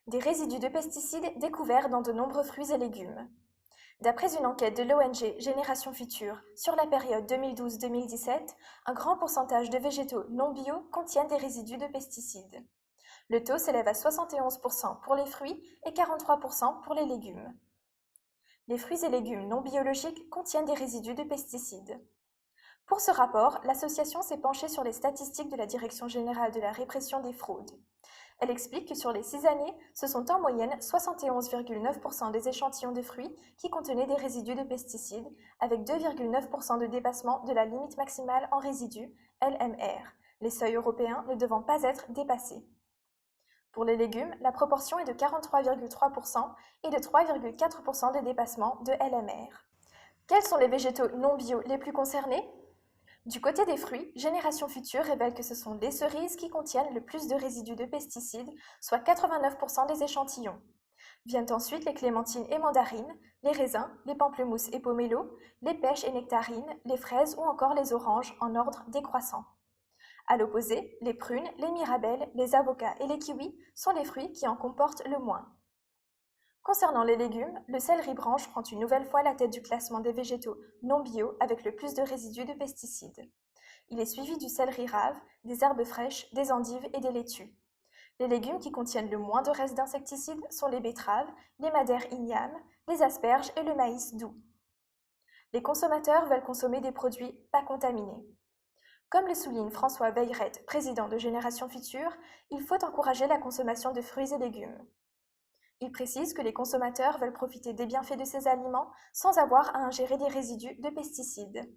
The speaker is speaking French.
Des résidus de pesticides découverts dans de nombreux fruits et légumes. D'après une enquête de l'ONG Génération Future sur la période 2012-2017, un grand pourcentage de végétaux non bio contiennent des résidus de pesticides. Le taux s'élève à 71% pour les fruits et 43% pour les légumes. Les fruits et légumes non biologiques contiennent des résidus de pesticides. Pour ce rapport, l'association s'est penchée sur les statistiques de la Direction générale de la répression des fraudes. Elle explique que sur les 6 années, ce sont en moyenne 71,9% des échantillons de fruits qui contenaient des résidus de pesticides, avec 2,9% de dépassement de la limite maximale en résidus, LMR, les seuils européens ne devant pas être dépassés. Pour les légumes, la proportion est de 43,3% et de 3,4% de dépassement de LMR. Quels sont les végétaux non bio les plus concernés ? Du côté des fruits, Génération Future révèle que ce sont les cerises qui contiennent le plus de résidus de pesticides, soit 89% des échantillons. Viennent ensuite les clémentines et mandarines, les raisins, les pamplemousses et pomelos, les pêches et nectarines, les fraises ou encore les oranges en ordre décroissant. À l'opposé, les prunes, les mirabelles, les avocats et les kiwis sont les fruits qui en comportent le moins. Concernant les légumes, le céleri branche prend une nouvelle fois la tête du classement des végétaux non bio avec le plus de résidus de pesticides. Il est suivi du céleri rave, des herbes fraîches, des endives et des laitues. Les légumes qui contiennent le moins de restes d'insecticides sont les betteraves, les madères ignames, les asperges et le maïs doux. Les consommateurs veulent consommer des produits pas contaminés. Comme le souligne François Veillerette, président de Génération Future, il faut encourager la consommation de fruits et légumes. Il précise que les consommateurs veulent profiter des bienfaits de ces aliments sans avoir à ingérer des résidus de pesticides.